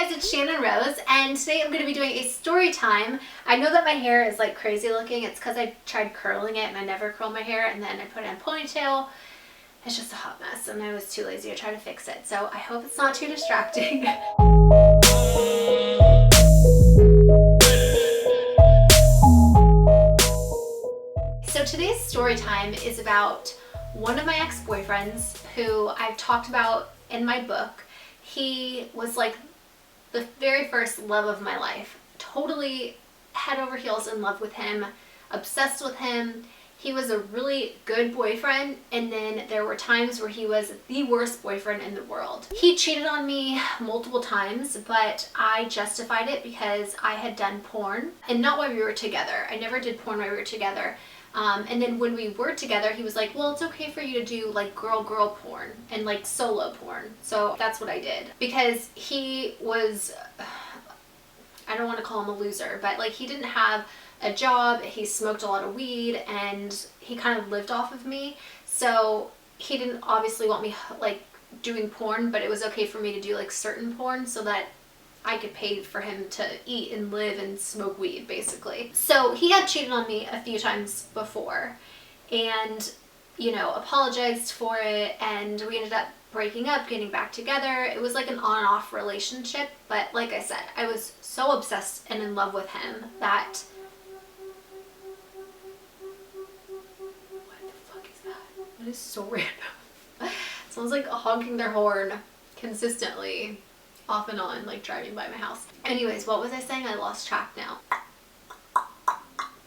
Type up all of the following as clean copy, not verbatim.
Hey guys, it's Channon Rose, and today I'm going to be doing a story time. I know that my hair is like crazy looking. It's because I tried curling it and I never curl my hair, and then I put it in a ponytail. It's just a hot mess and I was too lazy to try to fix it. So I hope it's not too distracting. So today's story time is about one of my ex-boyfriends who I've talked about in my book. He was like the very first love of my life. Totally head over heels in love with him, obsessed with him. He was a really good boyfriend, and then there were times where he was the worst boyfriend in the world. He cheated on me multiple times, but I justified it because I had done porn, and not while we were together. I never did porn while we were together. And then when we were together, he was like, well, it's okay for you to do like girl porn and like solo porn. So that's what I did, because he was, I don't want to call him a loser, but like he didn't have a job, he smoked a lot of weed, and he kind of lived off of me. So he didn't obviously want me like doing porn, but it was okay for me to do like certain porn so that I could pay for him to eat and live and smoke weed, basically. So he had cheated on me a few times before and, you know, apologized for it, and we ended up breaking up, getting back together. It was like an on and off relationship, but like I said, I was so obsessed and in love with him that... What the fuck is that? That is so random. Someone's like honking their horn consistently, off and on, like driving by my house. Anyways, what was I saying? I lost track now.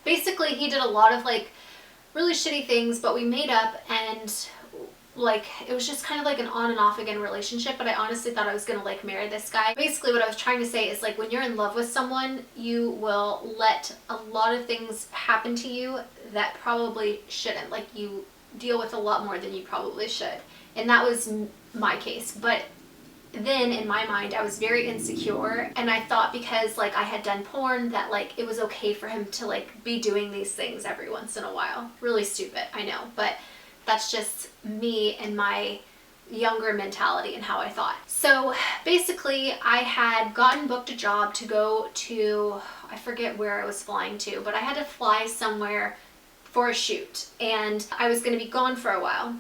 Basically, he did a lot of like really shitty things, but we made up, and like it was just kind of like an on and off again relationship. But I honestly thought I was gonna like marry this guy. Basically what I was trying to say is, like, when you're in love with someone, you will let a lot of things happen to you that probably shouldn't. Like, you deal with a lot more than you probably should, and that was my case. But then in my mind, I was very insecure, and I thought because like I had done porn that like it was okay for him to like be doing these things every once in a while. Really stupid, I know, but that's just me and my younger mentality and how I thought. So basically, I had gotten booked a job to go to, I forget where I was flying to, but I had to fly somewhere for a shoot, and I was going to be gone for a while.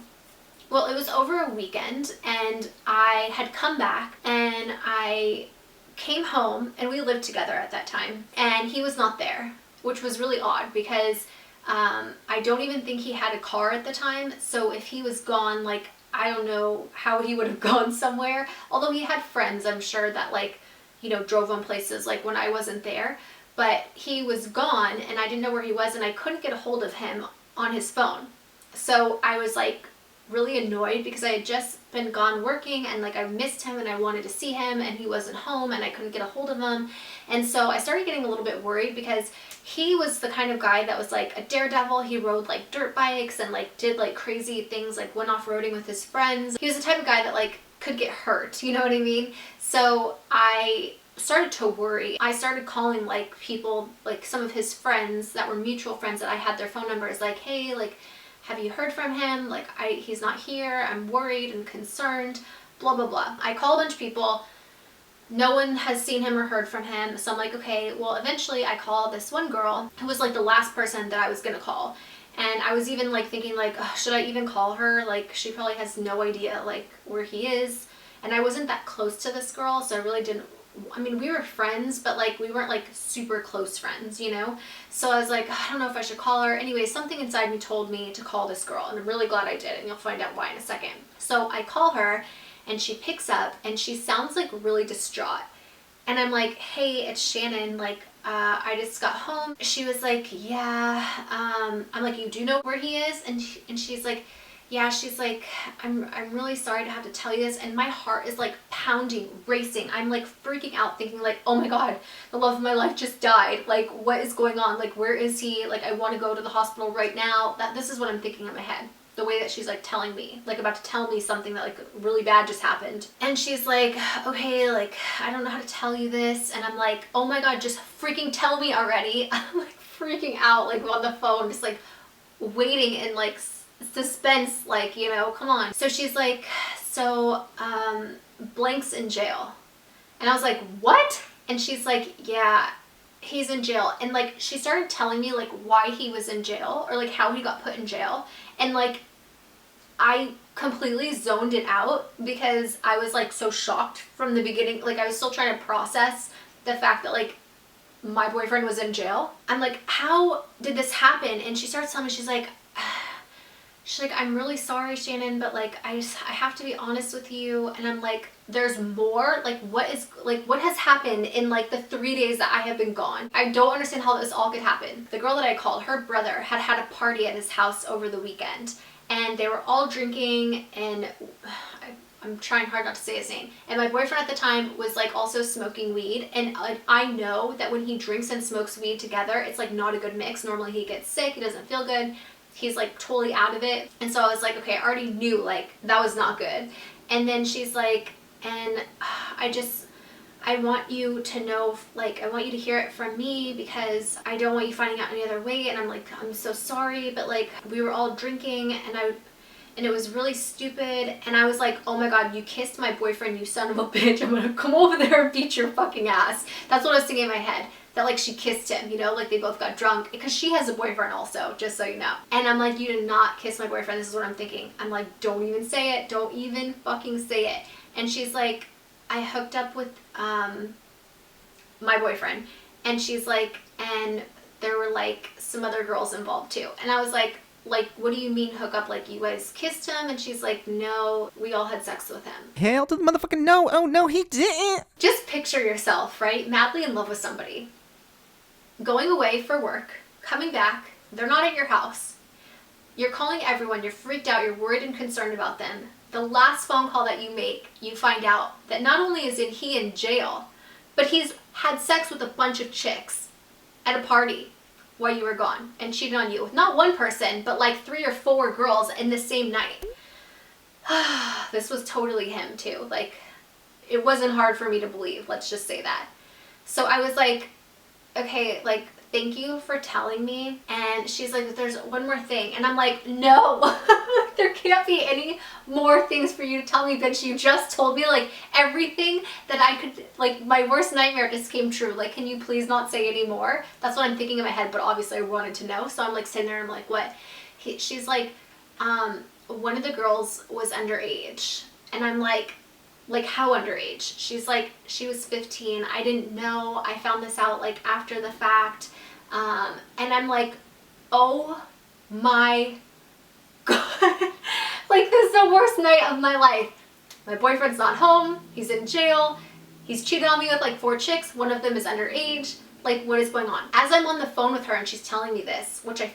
Well, it was over a weekend, and I had come back, and I came home, and we lived together at that time, and he was not there, which was really odd because I don't even think he had a car at the time. So if he was gone, like, I don't know how he would have gone somewhere, although he had friends, I'm sure, that like, you know, drove him places like when I wasn't there. But he was gone, and I didn't know where he was, and I couldn't get a hold of him on his phone. So I was like really annoyed because I had just been gone working, and like I missed him and I wanted to see him, and he wasn't home and I couldn't get a hold of him. And so I started getting a little bit worried because he was the kind of guy that was like a daredevil. He rode like dirt bikes and like did like crazy things, like went off-roading with his friends. He was the type of guy that like could get hurt, you know what I mean? So I started to worry. I started calling like people, like some of his friends that were mutual friends that I had their phone numbers, like, hey, like, have you heard from him? Like, he's not here. I'm worried and concerned, blah, blah, blah. I call a bunch of people. No one has seen him or heard from him. So I'm like, okay, well, eventually I call this one girl who was like the last person that I was going to call. And I was even like thinking like, oh, should I even call her? Like, she probably has no idea like where he is. And I wasn't that close to this girl, so I really didn't, I mean, we were friends, but like we weren't like super close friends, you know? So I was like, I don't know if I should call her. Anyway, something inside me told me to call this girl, and I'm really glad I did, and you'll find out why in a second. So I call her, and she picks up, and she sounds like really distraught. And I'm like, hey, it's Shannon, like, I just got home. She was like, yeah, I'm like, you do know where he is? And she's like, yeah. She's like, I'm really sorry to have to tell you this, and my heart is like pounding, racing. I'm like freaking out, thinking like, oh my god, the love of my life just died. Like, what is going on? Like, where is he? Like, I want to go to the hospital right now. This is what I'm thinking in my head. The way that she's like telling me, like about to tell me something that like really bad just happened. And she's like, okay, like, I don't know how to tell you this. And I'm like, oh my god, just freaking tell me already. I'm like freaking out, like on the phone, just like waiting in like suspense, like, you know, come on. So she's like, so blank's in jail. And I was like, what? And she's like, yeah, he's in jail. And like, she started telling me like why he was in jail, or like how he got put in jail. And like, I completely zoned it out because I was like so shocked from the beginning. Like, I was still trying to process the fact that like my boyfriend was in jail. I'm like, how did this happen? And she starts telling me, she's like, I'm really sorry, Shannon, but like, I have to be honest with you. And I'm like, there's more. Like, what has happened in like the 3 days that I have been gone? I don't understand how this all could happen. The girl that I called, her brother had had a party at his house over the weekend, and they were all drinking, and I'm trying hard not to say his name. And my boyfriend at the time was like also smoking weed. And I know that when he drinks and smokes weed together, it's like not a good mix. Normally he gets sick, he doesn't feel good. He's like totally out of it. And so I was like, okay, I already knew like that was not good. And then she's like, and I want you to know, like, I want you to hear it from me because I don't want you finding out any other way. And I'm like, I'm so sorry, but like, we were all drinking, and it was really stupid. And I was like, oh my God, you kissed my boyfriend, you son of a bitch. I'm gonna come over there and beat your fucking ass. That's what I was thinking in my head. That like she kissed him, you know, like they both got drunk, because she has a boyfriend also, just so you know. And I'm like, you did not kiss my boyfriend. This is what I'm thinking. I'm like, don't even say it. Don't even fucking say it. And she's like, I hooked up with my boyfriend. And she's like, and there were like some other girls involved too. And I was like, what do you mean hook up? Like, you guys kissed him? And she's like, no, we all had sex with him. Hell to the motherfucking no. Oh no, he didn't. Just picture yourself, right? Madly in love with somebody, going away for work, coming back, they're not at your house. You're calling everyone, you're freaked out, you're worried and concerned about them. The last phone call that you make, you find out that not only is he in jail, but he's had sex with a bunch of chicks at a party while you were gone, and cheated on you with not one person, but like 3 or 4 girls in the same night. This was totally him too. Like, it wasn't hard for me to believe, let's just say that. So I was like, okay, like, thank you for telling me. And she's like, there's one more thing. And I'm like, no, there can't be any more things for you to tell me, bitch. You just told me like everything that I could, like my worst nightmare just came true. Like, can you please not say any more? That's what I'm thinking in my head, but obviously I wanted to know. So I'm like sitting there, I'm like, what? She's like, one of the girls was underage. And I'm like how underage? She's like, she was 15. I didn't know. I found this out like after the fact. And I'm like, oh my God. Like, this is the worst night of my life. My boyfriend's not home. He's in jail. He's cheated on me with like 4 chicks. One of them is underage. Like, what is going on? As I'm on the phone with her and she's telling me this, which I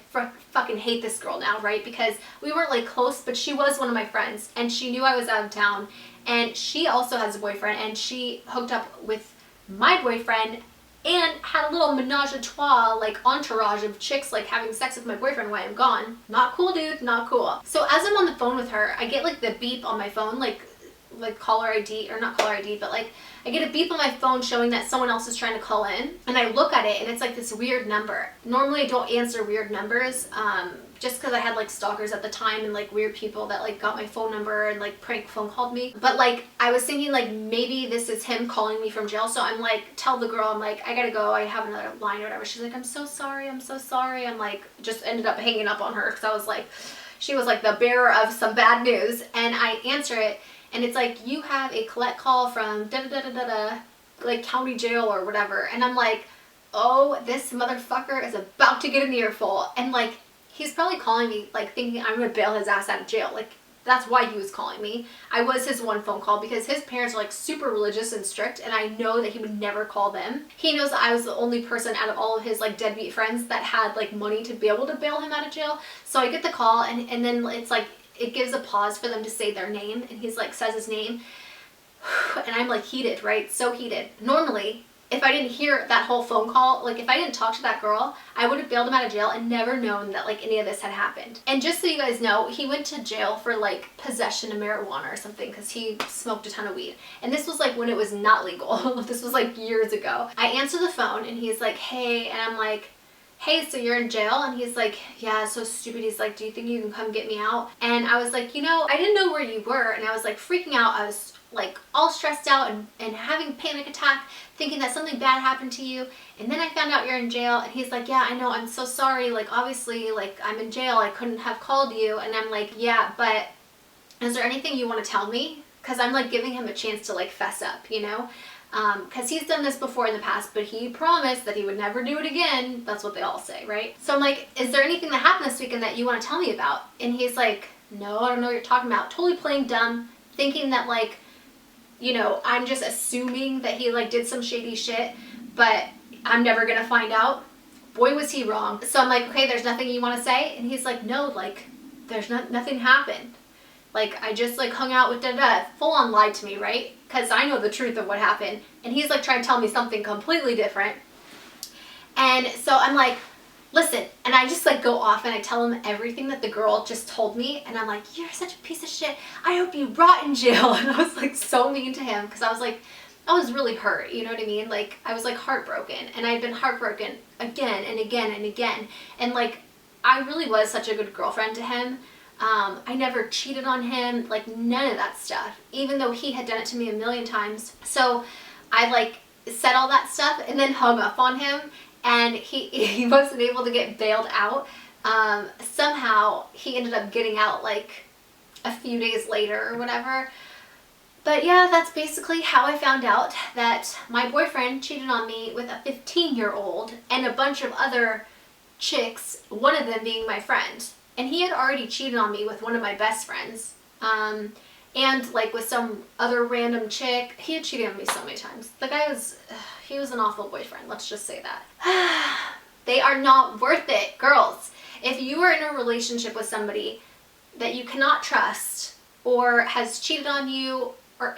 fucking hate this girl now, right? Because we weren't like close, but she was one of my friends and she knew I was out of town. And she also has a boyfriend, and she hooked up with my boyfriend and had a little menage a trois, like entourage of chicks like having sex with my boyfriend while I'm gone. Not cool, dude, not cool. So as I'm on the phone with her, I get like the beep on my phone, like caller ID, or not caller ID, but like I get a beep on my phone showing that someone else is trying to call in, and I look at it and it's like this weird number. Normally I don't answer weird numbers, just because I had like stalkers at the time and like weird people that like got my phone number and like prank phone called me. But like I was thinking like maybe this is him calling me from jail. So I'm like, tell the girl, I'm like, I gotta go, I have another line or whatever. She's like, I'm so sorry, I'm so sorry. I'm like, just ended up hanging up on her because I was like, she was like the bearer of some bad news. And I answer it and it's like, you have a collect call from da da da da da, like county jail or whatever. And I'm like, oh, this motherfucker is about to get an earful. And like, he's probably calling me like thinking I'm gonna bail his ass out of jail. Like, that's why he was calling me. I was his one phone call because his parents are like super religious and strict, and I know that he would never call them. He knows that I was the only person out of all of his like deadbeat friends that had like money to be able to bail him out of jail. So I get the call and then it's like, it gives a pause for them to say their name, and he's like says his name and I'm like heated, right? So heated. Normally, if I didn't hear that whole phone call, like if I didn't talk to that girl, I would have bailed him out of jail and never known that like any of this had happened. And just so you guys know, he went to jail for like possession of marijuana or something because he smoked a ton of weed. And this was like when it was not legal. This was like years ago. I answer the phone and he's like, hey, and I'm like, hey, so you're in jail? And he's like, yeah, it's so stupid. He's like, do you think you can come get me out? And I was like, you know, I didn't know where you were. And I was like freaking out. I was like all stressed out and having a panic attack, thinking that something bad happened to you. And then I found out you're in jail. And he's like, yeah, I know, I'm so sorry. Like, obviously, like, I'm in jail. I couldn't have called you. And I'm like, yeah, but is there anything you want to tell me? Because I'm like giving him a chance to like fess up, you know? Because he's done this before in the past, but he promised that he would never do it again. That's what they all say, right? So I'm like, is there anything that happened this weekend that you want to tell me about? And he's like, no, I don't know what you're talking about. Totally playing dumb, thinking that like, you know, I'm just assuming that he like did some shady shit, but I'm never gonna find out. Boy, was he wrong. So I'm like, okay, there's nothing you want to say? And he's like, no, like, there's nothing happened. Like, I just like hung out with da-da. Full on lied to me, right? Because I know the truth of what happened. And he's like trying to tell me something completely different. And so I'm like, listen. And I just like go off and I tell him everything that the girl just told me. And I'm like, you're such a piece of shit. I hope you rot in jail. And I was like so mean to him because I was like, I was really hurt. You know what I mean? Like, I was like heartbroken. And I'd been heartbroken again and again and again. And like, I really was such a good girlfriend to him. I never cheated on him, like none of that stuff, even though he had done it to me a million times. So I like said all that stuff and then hung up on him, and he wasn't able to get bailed out. Somehow he ended up getting out like a few days later or whatever. But yeah, that's basically how I found out that my boyfriend cheated on me with a 15-year-old and a bunch of other chicks, one of them being my friend. And he had already cheated on me with one of my best friends. And like with some other random chick. He had cheated on me so many times. The guy was, he was an awful boyfriend. Let's just say that. They are not worth it, girls. If you are in a relationship with somebody that you cannot trust, or has cheated on you, or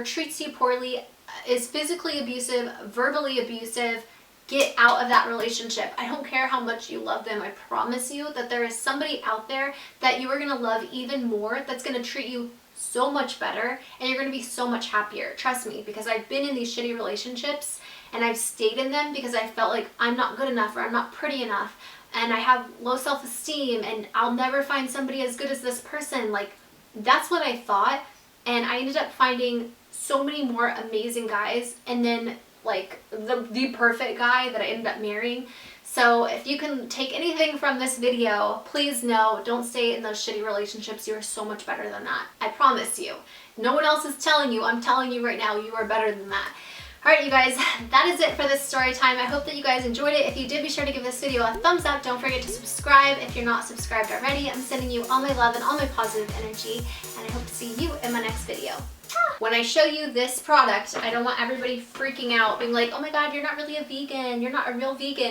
treats you poorly, is physically abusive, verbally abusive, get out of that relationship. I don't care how much you love them. I promise you that there is somebody out there that you are going to love even more, that's going to treat you so much better, and you're going to be so much happier. Trust me, because I've been in these shitty relationships and I've stayed in them because I felt like I'm not good enough or I'm not pretty enough and I have low self-esteem and I'll never find somebody as good as this person. Like, that's what I thought, and I ended up finding so many more amazing guys, and then like the perfect guy that I ended up marrying. So if you can take anything from this video, please know, don't stay in those shitty relationships. You are so much better than that. I promise you. No one else is telling you. I'm telling you right now, you are better than that. Alright, you guys, that is it for this story time. I hope that you guys enjoyed it. If you did, be sure to give this video a thumbs up. Don't forget to subscribe if you're not subscribed already. I'm sending you all my love and all my positive energy, and I hope to see you in my next video. When I show you this product, I don't want everybody freaking out, being like, oh my god, you're not really a vegan. You're not a real vegan.